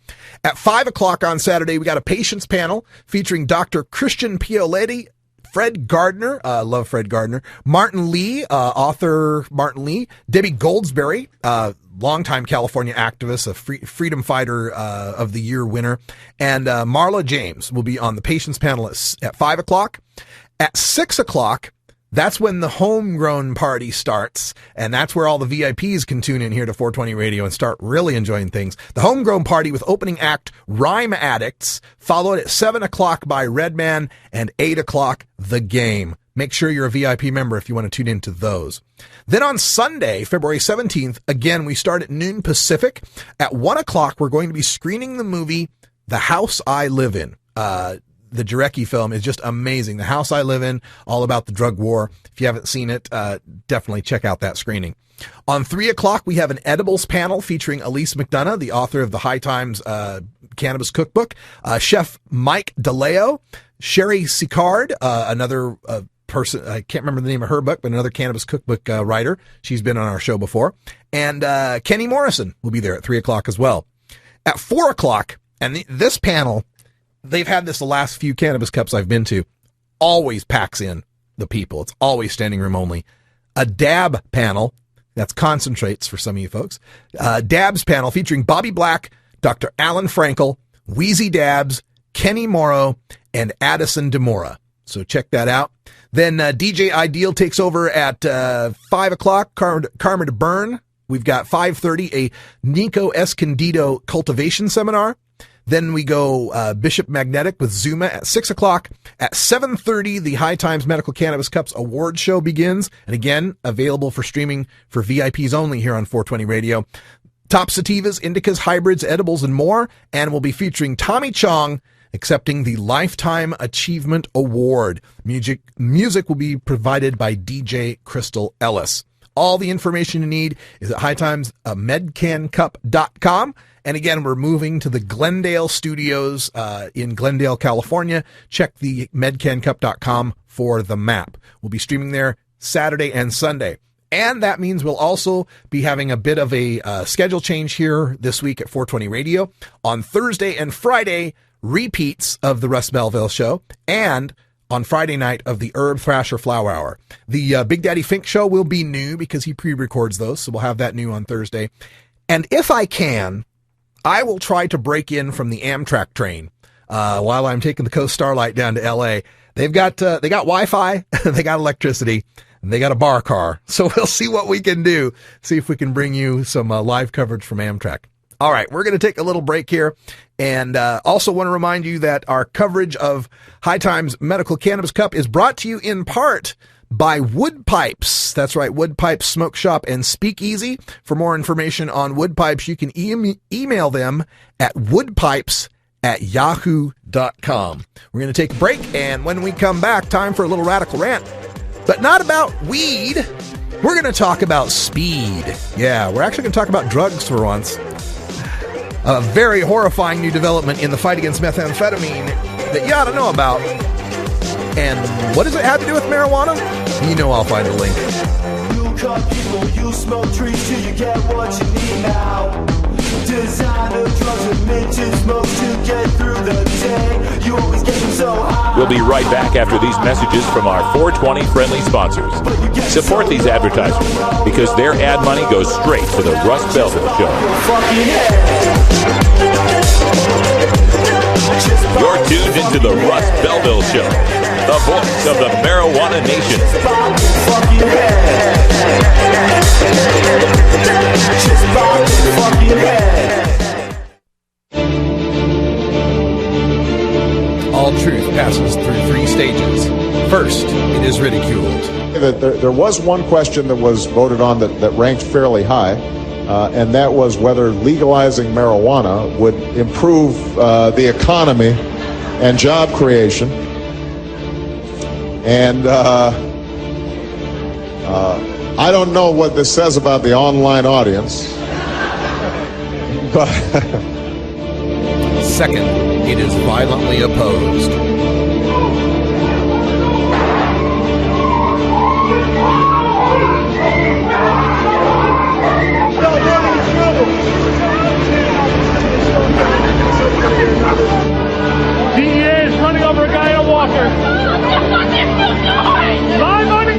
S7: At 5 o'clock on Saturday, we got a patients panel featuring Dr. Christian Pioletti, Fred Gardner, love Fred Gardner, Martin Lee, author Martin Lee, Debbie Goldsberry, longtime California activist, a freedom fighter of the year winner, and Marla James will be on the patients panel at 5 o'clock. At 6 o'clock, that's when the homegrown party starts, and that's where all the VIPs can tune in here to 420 Radio and start really enjoying things. The homegrown party with opening act Rhyme Addicts, followed at 7 o'clock by Redman, and 8 o'clock The Game. Make sure you're a VIP member if you want to tune into those. Then on Sunday, February 17th, again, we start at noon Pacific. At 1 o'clock, we're going to be screening the movie The House I Live In. The Jarecki film is just amazing. The House I Live In, all about the drug war. If you haven't seen it, definitely check out that screening. On 3 o'clock, we have an edibles panel featuring Elise McDonough, the author of the High Times Cannabis Cookbook, Chef Mike DeLeo, Sherry Sicard, another person, I can't remember the name of her book, but another cannabis cookbook writer. She's been on our show before. And Kenny Morrison will be there at 3 o'clock as well. At 4 o'clock, and this panel, they've had this the last few Cannabis Cups I've been to, always packs in the people. It's always standing room only. A dab panel, that's concentrates for some of you folks. Dabs panel featuring Bobby Black, Dr. Alan Frankel, Wheezy Dabs, Kenny Morrow, and Addison DeMora. So check that out. Then DJ Ideal takes over at 5 o'clock, Karma to Burn. We've got 5:30, a Nico Escondido cultivation seminar. Then we go Bishop Magnetic with Zuma at 6 o'clock. At 7:30, the High Times Medical Cannabis Cups Award Show begins. And again, available for streaming for VIPs only here on 420 Radio. Top sativas, indicas, hybrids, edibles, and more. And we'll be featuring Tommy Chong accepting the Lifetime Achievement Award. Music will be provided by DJ Crystal Ellis. All the information you need is at hightimesmedcancup.com. And again, we're moving to the Glendale Studios in Glendale, California. Check the medcancup.com for the map. We'll be streaming there Saturday and Sunday. And that means we'll also be having a bit of a schedule change here this week at 420 Radio. On Thursday and Friday, repeats of the Russ Belville Show, and on Friday night of the Herb Thrasher Flower Hour. The Big Daddy Fink Show will be new because he pre-records those, so we'll have that new on Thursday. And if I can, I will try to break in from the Amtrak train while I'm taking the Coast Starlight down to L.A. They got Wi-Fi, they got electricity, and they got a bar car. So we'll see what we can do, see if we can bring you some live coverage from Amtrak. All right, we're going to take a little break here, and also want to remind you that our coverage of High Times Medical Cannabis Cup is brought to you in part by Wood Pipes. That's right, Wood Pipes Smoke Shop and Speakeasy. For more information on Wood Pipes, you can email them at woodpipes@yahoo.com. We're going to take a break, and when we come back, time for a little radical rant, but not about weed. We're going to talk about speed. Yeah, we're actually going to talk about drugs for once. A very horrifying new development in the fight against methamphetamine that you ought to know about. And what does it have to do with marijuana? You know I'll find a link.
S13: You cut people, you smoke trees till you get what you need now. Designer drugs and minted smokes to get through the day. You always get them so high.
S1: We'll be right back after these messages from our 420 friendly sponsors. Support these advertisers because their ad money goes straight to the Russ Belville Show. You're tuned into the Russ Belville Show, the voice of the marijuana nation.
S7: All truth passes through 3 stages. First, it is ridiculed.
S14: There was one question that was voted on that ranked fairly high, and that was whether legalizing marijuana would improve the economy and job creation. And I don't know what this says about the online audience, but...
S7: Second, it is violently opposed.
S15: DEA is running over a guy in a walker. My money!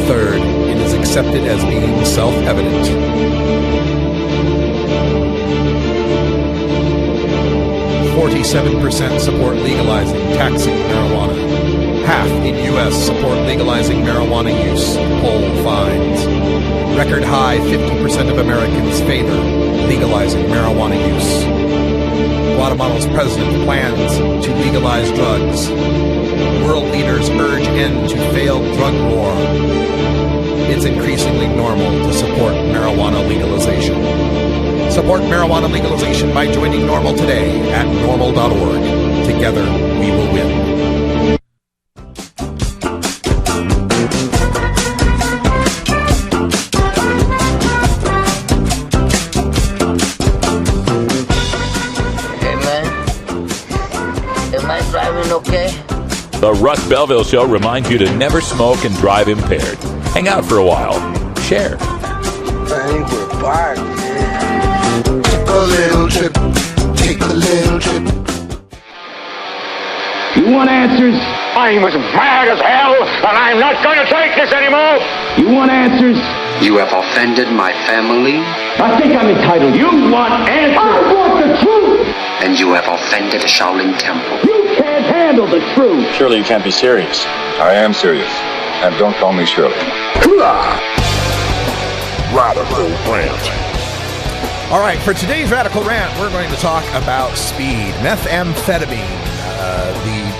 S7: Third, it is accepted as being self-evident. 47% support legalizing taxing marijuana. Half in U.S. support legalizing marijuana use. Poll finds. Record high 50% of Americans favor legalizing marijuana use. Guatemala's president plans to legalize drugs. World leaders urge end to failed drug war. It's increasingly normal to support marijuana legalization. Support marijuana legalization by joining NORML today at normal.org. Together, we will win.
S16: Hey, man. Am I driving okay?
S1: The Russ Belville Show reminds you to never smoke and drive impaired. Hang out for a while. Share.
S16: I think we're parked.
S17: A little trip, take a little trip.
S18: You want answers? I'm as mad as hell, and I'm not going to take this anymore. You want answers?
S19: You have offended my family.
S18: I think I'm entitled. You want answers? I want the truth.
S19: And you have offended the Shaolin Temple.
S18: You can't handle the truth.
S20: Surely you can't be serious. I am serious. And don't call me Shirley.
S10: Radical Rant.
S7: All right, for today's Radical Rant, we're going to talk about speed, methamphetamine, the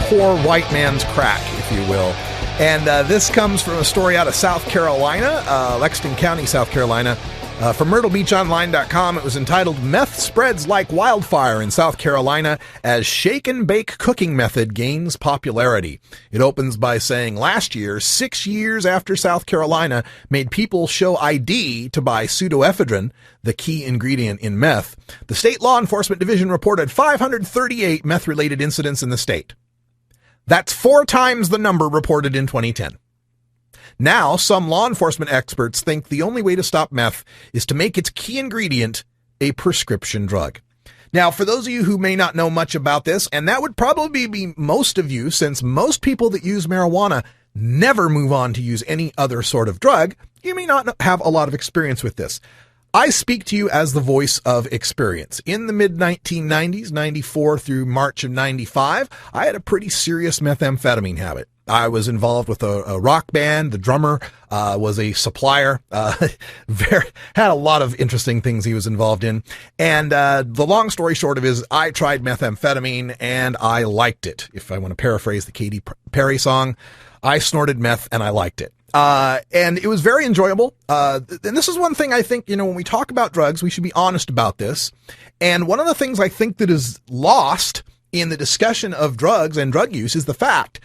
S7: poor white man's crack, if you will. And this comes from a story out of South Carolina, Lexington County, South Carolina. From MyrtleBeachOnline.com, it was entitled, Meth Spreads Like Wildfire in South Carolina as Shake and Bake Cooking Method Gains Popularity. It opens by saying, last year, 6 years after South Carolina made people show ID to buy pseudoephedrine, the key ingredient in meth, the state law enforcement division reported 538 meth-related incidents in the state. That's 4 times the number reported in 2010. Now, some law enforcement experts think the only way to stop meth is to make its key ingredient a prescription drug. Now, for those of you who may not know much about this, and that would probably be most of you, since most people that use marijuana never move on to use any other sort of drug, you may not have a lot of experience with this. I speak to you as the voice of experience. In the mid-1990s, 94 through March of 95, I had a pretty serious methamphetamine habit. I was involved with a rock band. The drummer was a supplier. Had a lot of interesting things he was involved in. And the long story short of it is I tried methamphetamine and I liked it. If I want to paraphrase the Katy Perry song, I snorted meth and I liked it. And it was very enjoyable. And this is one thing I think, when we talk about drugs, we should be honest about this. And one of the things I think that is lost in the discussion of drugs and drug use is the fact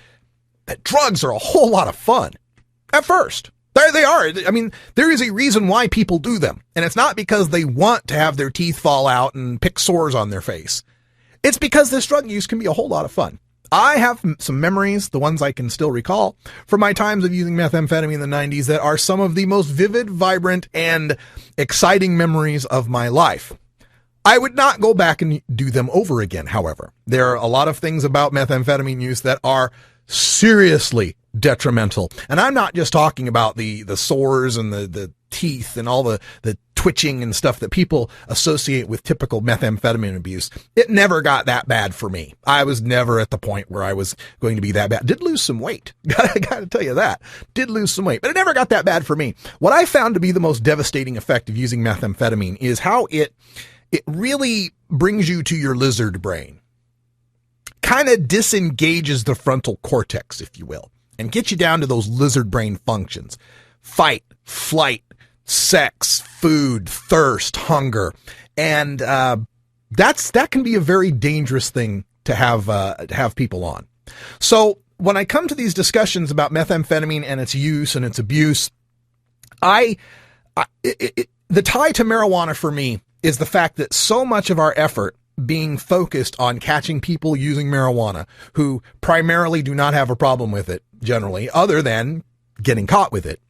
S7: that drugs are a whole lot of fun at first. There they are. I mean, there is a reason why people do them. And it's not because they want to have their teeth fall out and pick sores on their face. It's because this drug use can be a whole lot of fun. I have some memories, the ones I can still recall, from my times of using methamphetamine in the 90s that are some of the most vivid, vibrant, and exciting memories of my life. I would not go back and do them over again, however. There are a lot of things about methamphetamine use that are seriously detrimental. And I'm not just talking about the sores and the teeth and all the twitching and stuff that people associate with typical methamphetamine abuse. It never got that bad for me. I was never at the point where I was going to be that bad. Did lose some weight. I gotta tell you that. Did lose some weight, but it never got that bad for me. What I found to be the most devastating effect of using methamphetamine is how it really brings you to your lizard brain. Kind of disengages the frontal cortex, if you will, and gets you down to those lizard brain functions. Fight, flight, sex, food, thirst, hunger. And that can be a very dangerous thing to have people on. So when I come to these discussions about methamphetamine and its use and its abuse, the tie to marijuana for me is the fact that so much of our effort being focused on catching people using marijuana who primarily do not have a problem with it generally, other than getting caught with it.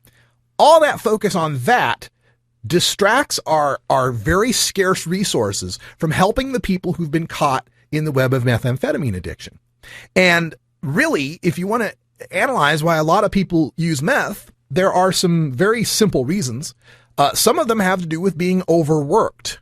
S7: All that focus on that distracts our very scarce resources from helping the people who've been caught in the web of methamphetamine addiction. And really, if you want to analyze why a lot of people use meth, there are some very simple reasons. Some of them have to do with being overworked.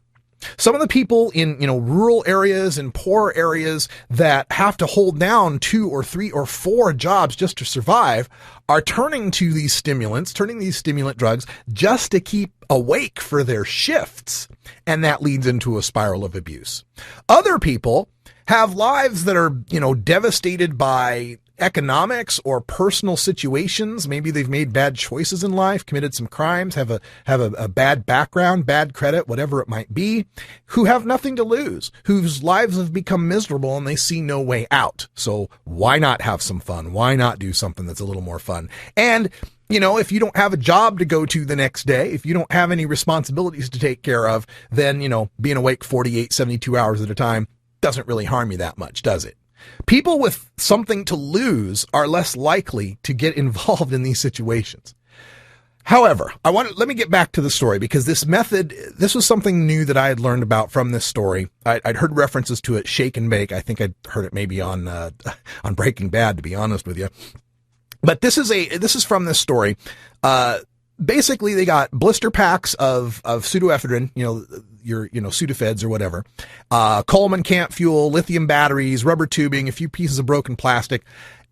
S7: Some of the people in, rural areas and poor areas that have to hold down 2 or 3 or 4 jobs just to survive are turning to these stimulants, turning these stimulant drugs just to keep awake for their shifts. And that leads into a spiral of abuse. Other people have lives that are, devastated by economics or personal situations. Maybe they've made bad choices in life, committed some crimes, have a bad background, bad credit, whatever it might be, who have nothing to lose, whose lives have become miserable and they see no way out. So why not have some fun? Why not do something that's a little more fun? And if you don't have a job to go to the next day, if you don't have any responsibilities to take care of, then, being awake 48, 72 hours at a time doesn't really harm you that much, does it? People with something to lose are less likely to get involved in these situations. However, let me get back to the story, because this was something new that I had learned about from this story. I'd heard references to it, shake and bake. I think I'd heard it maybe on Breaking Bad, to be honest with you. But this is from this story. Basically, they got blister packs of pseudoephedrine, your Sudafeds or whatever, Coleman camp fuel, lithium batteries, rubber tubing, a few pieces of broken plastic.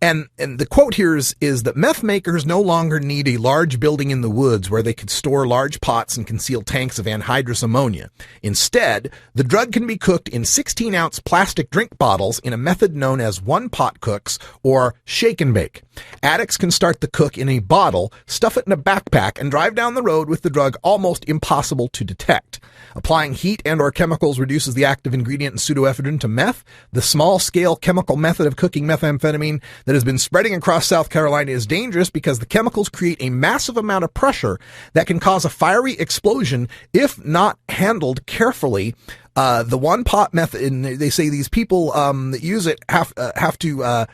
S7: And the quote here is that meth makers no longer need a large building in the woods where they could store large pots and conceal tanks of anhydrous ammonia. Instead, the drug can be cooked in 16-ounce plastic drink bottles in a method known as one-pot cooks or shake and bake. Addicts can start the cook in a bottle, stuff it in a backpack, and drive down the road with the drug almost impossible to detect. Applying heat and or chemicals reduces the active ingredient in pseudoephedrine to meth. The small-scale chemical method of cooking methamphetamine that has been spreading across South Carolina is dangerous because the chemicals create a massive amount of pressure that can cause a fiery explosion if not handled carefully. The one-pot method, and they say these people that use it have to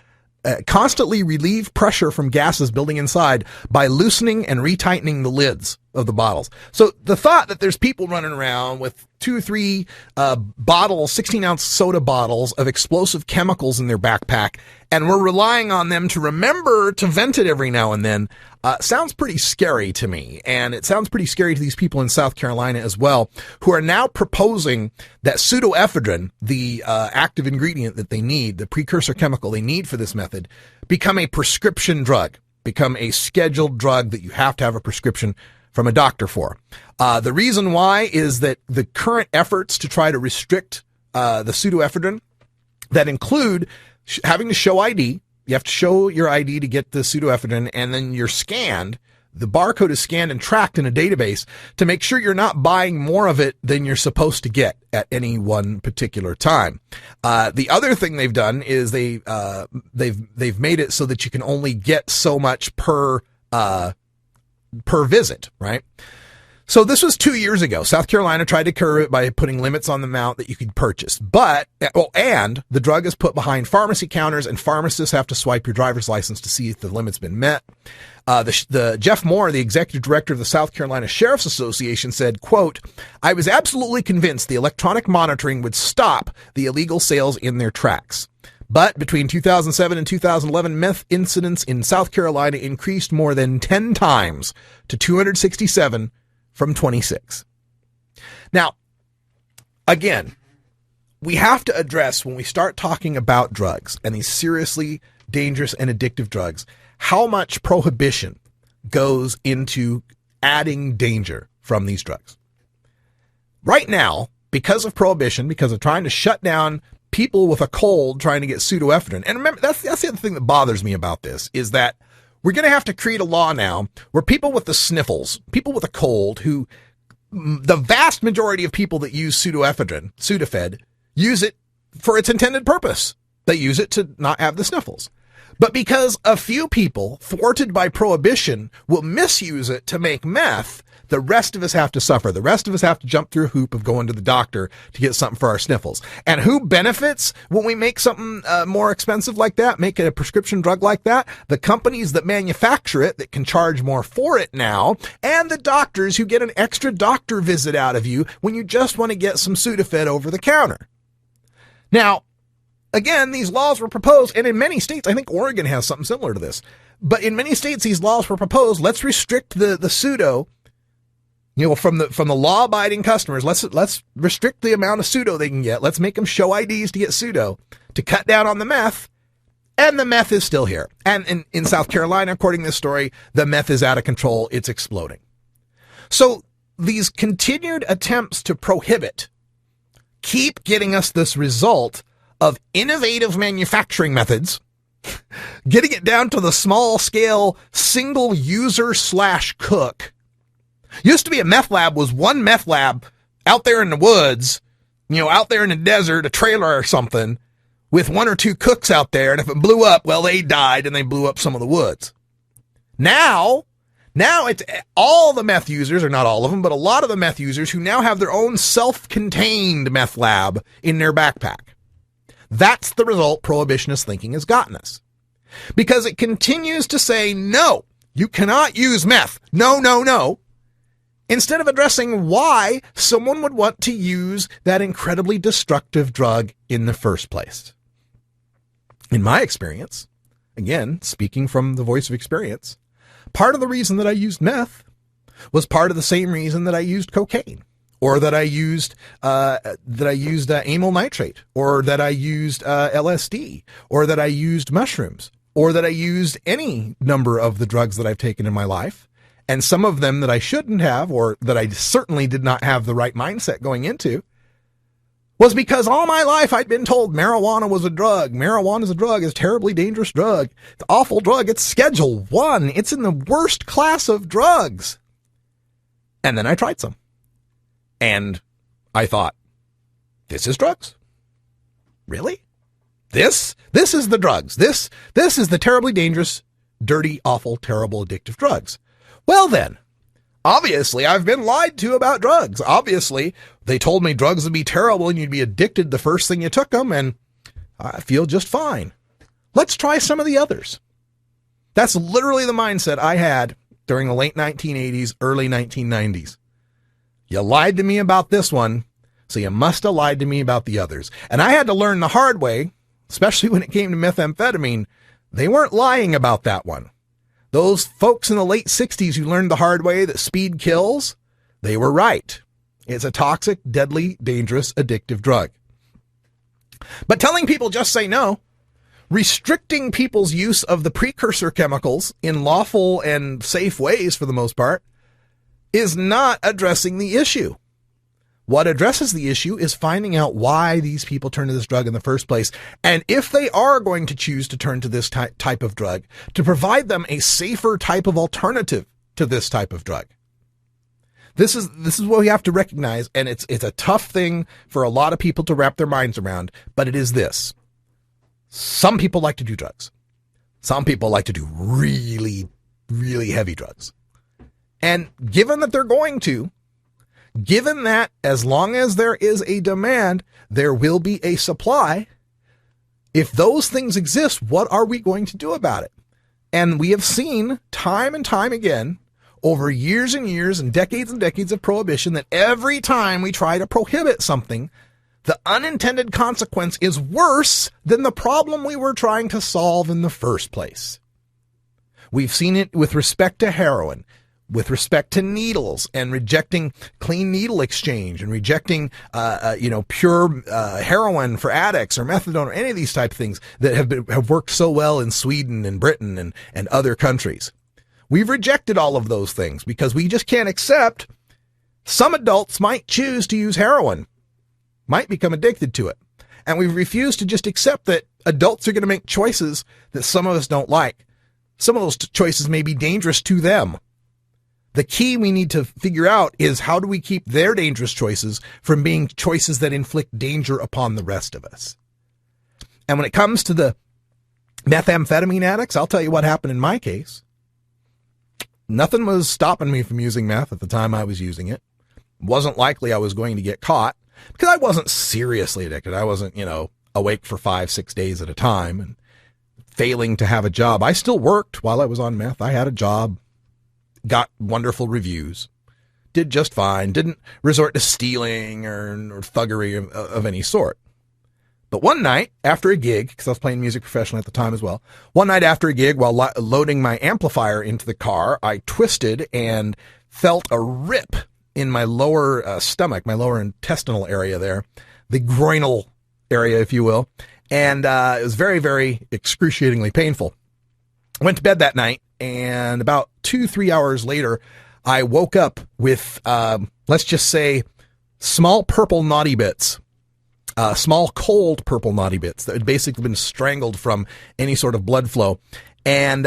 S7: constantly relieve pressure from gases building inside by loosening and retightening the lids of the bottles. So the thought that there's people running around with 2 or 3 bottles, 16-ounce soda bottles of explosive chemicals in their backpack, and we're relying on them to remember to vent it every now and then, sounds pretty scary to me. And it sounds pretty scary to these people in South Carolina as well, who are now proposing that pseudoephedrine, the active ingredient that they need, the precursor chemical they need for this method, become a prescription drug, become a scheduled drug that you have to have a prescription from a doctor for. The reason why is that the current efforts to try to restrict the pseudoephedrine that include having to show ID. You have to show your ID to get the pseudoephedrine, and then you're scanned. The barcode is scanned and tracked in a database to make sure you're not buying more of it than you're supposed to get at any one particular time. The other thing they've done is they've made it so that you can only get so much per per visit, right? So this was 2 years ago. South Carolina tried to curb it by putting limits on the amount that you could purchase. And the drug is put behind pharmacy counters, and pharmacists have to swipe your driver's license to see if the limit's been met. The Jeff Moore, the executive director of the South Carolina Sheriff's Association, said, quote, "I was absolutely convinced the electronic monitoring would stop the illegal sales in their tracks. But between 2007 and 2011, meth incidents in South Carolina increased more than 10 times to 267 from 26. Now, again, we have to address when we start talking about drugs and these seriously dangerous and addictive drugs, how much prohibition goes into adding danger from these drugs. Right now, because of prohibition, because of trying to shut down people with a cold trying to get pseudoephedrine. And remember, that's the other thing that bothers me about this is that we're going to have to create a law now where people with the sniffles, people with a cold, who the vast majority of people that use pseudoephedrine, Sudafed, use it for its intended purpose. They use it to not have the sniffles. But because a few people, thwarted by prohibition, will misuse it to make meth, the rest of us have to suffer. The rest of us have to jump through a hoop of going to the doctor to get something for our sniffles. And who benefits when we make something more expensive like that, make it a prescription drug like that? The companies that manufacture it that can charge more for it now, and the doctors who get an extra doctor visit out of you when you just want to get some Sudafed over the counter. Now, again, these laws were proposed, and in many states, I think Oregon has something similar to this, but in many states, these laws were proposed. Let's restrict the pseudo, from the law-abiding customers. Let's restrict the amount of pseudo they can get. Let's make them show IDs to get pseudo to cut down on the meth. And the meth is still here. And in South Carolina, according to this story, the meth is out of control. It's exploding. So these continued attempts to prohibit keep getting us this result of innovative manufacturing methods, getting it down to the small scale single user / cook. Used to be a meth lab was one meth lab out there in the woods, out there in the desert, a trailer or something, with one or two cooks out there. And if it blew up, well, they died and they blew up some of the woods. Now it's all the meth users, or not all of them, but a lot of the meth users who now have their own self-contained meth lab in their backpack. That's the result prohibitionist thinking has gotten us. Because it continues to say, no, you cannot use meth. No, no, no. Instead of addressing why someone would want to use that incredibly destructive drug in the first place. In my experience, again, speaking from the voice of experience, part of the reason that I used meth was part of the same reason that I used cocaine, or that I used amyl nitrate, or that I used LSD, or that I used mushrooms, or that I used any number of the drugs that I've taken in my life. And some of them that I shouldn't have, or that I certainly did not have the right mindset going into, was because all my life I'd been told marijuana was a drug. Marijuana is a drug. It's a terribly dangerous drug. It's an awful drug. It's Schedule 1. It's in the worst class of drugs. And then I tried some. And I thought, this is drugs? Really? This is the drugs. This is the terribly dangerous, dirty, awful, terrible, addictive drugs. Well then, obviously I've been lied to about drugs. Obviously, they told me drugs would be terrible and you'd be addicted the first thing you took them, and I feel just fine. Let's try some of the others. That's literally the mindset I had during the late 1980s, early 1990s. You lied to me about this one, so you must have lied to me about the others. And I had to learn the hard way, especially when it came to methamphetamine. They weren't lying about that one. Those folks in the late 60s who learned the hard way that speed kills, they were right. It's a toxic, deadly, dangerous, addictive drug. But telling people just say no, restricting people's use of the precursor chemicals in lawful and safe ways for the most part, is not addressing the issue. What addresses the issue is finding out why these people turn to this drug in the first place. And if they are going to choose to turn to this type of drug, to provide them a safer type of alternative to this type of drug. This is what we have to recognize. And it's a tough thing for a lot of people to wrap their minds around, but it is this. Some people like to do drugs. Some people like to do really, really heavy drugs. And given that they're going to, given that as long as there is a demand, there will be a supply. If those things exist, what are we going to do about it? And we have seen time and time again over years and years and decades of prohibition that every time we try to prohibit something, the unintended consequence is worse than the problem we were trying to solve in the first place. We've seen it with respect to heroin, with respect to needles, and rejecting clean needle exchange, and rejecting, pure heroin for addicts or methadone or any of these type of things that have worked so well in Sweden and Britain and other countries. We've rejected all of those things because we just can't accept some adults might choose to use heroin, might become addicted to it. And we refuse to just accept that adults are going to make choices that some of us don't like. Some of those choices may be dangerous to them. The key we need to figure out is how do we keep their dangerous choices from being choices that inflict danger upon the rest of us. And when it comes to the methamphetamine addicts, I'll tell you what happened in my case. Nothing was stopping me from using meth at the time I was using it. It wasn't likely I was going to get caught because I wasn't seriously addicted. I wasn't, awake for 5-6 days at a time and failing to have a job. I still worked while I was on meth. I had a job, got wonderful reviews, did just fine, didn't resort to stealing or thuggery of any sort. But one night after a gig, because I was playing music professionally at the time as well, one night after a gig while loading my amplifier into the car, I twisted and felt a rip in my lower stomach, my lower intestinal area there, the groinal area, if you will. And it was very, very excruciatingly painful. I went to bed that night, and about 2-3 hours later, I woke up with, let's just say, small purple naughty bits. Small cold purple naughty bits that had basically been strangled from any sort of blood flow, and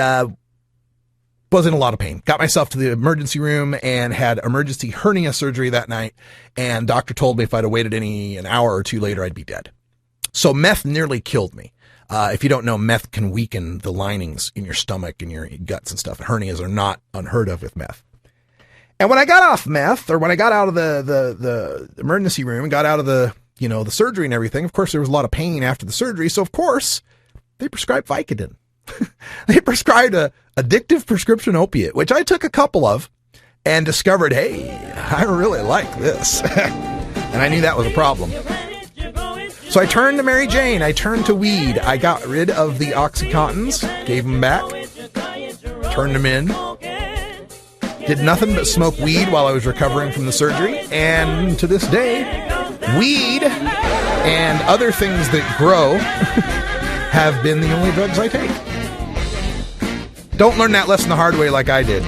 S7: was in a lot of pain. Got myself to the emergency room and had emergency hernia surgery that night, and doctor told me if I'd have waited an hour or two later, I'd be dead. So meth nearly killed me. If you don't know, meth can weaken the linings in your stomach and your guts and stuff. Hernias are not unheard of with meth. And when I got off meth, or when I got out of the emergency room and got out of the surgery and everything, of course, there was a lot of pain after the surgery. So, of course, they prescribed Vicodin. They prescribed a addictive prescription opiate, which I took a couple of and discovered, hey, I really like this. And I knew that was a problem. So I turned to Mary Jane. I turned to weed. I got rid of the OxyContins, gave them back, turned them in. Did nothing but smoke weed while I was recovering from the surgery. And to this day, weed and other things that grow have been the only drugs I take. Don't learn that lesson the hard way like I did.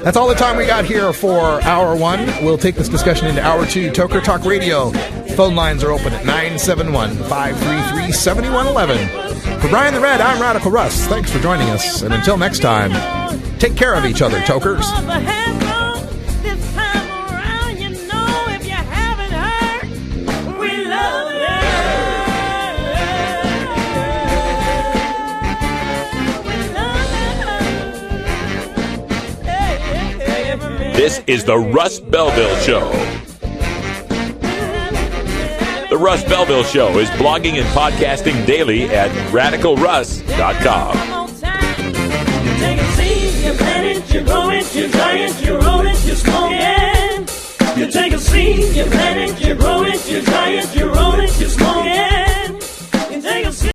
S7: That's all the time we got here for Hour 1. We'll take this discussion into Hour 2. Toker Talk Radio. Phone lines are open at 971-533-7111. For Brian the Red, I'm Radical Russ. Thanks for joining us. And until next time, take care of each other, Tokers.
S1: This is the Russ Belville Show. The Russ Belville Show is blogging and podcasting daily at RadicalRuss.com.
S13: You take a seed, you plant it, you grow it, you dry it, you roll it, you smoke it. You take a seed, you plant it, you grow it, you dry it, you roll it, you smoke it.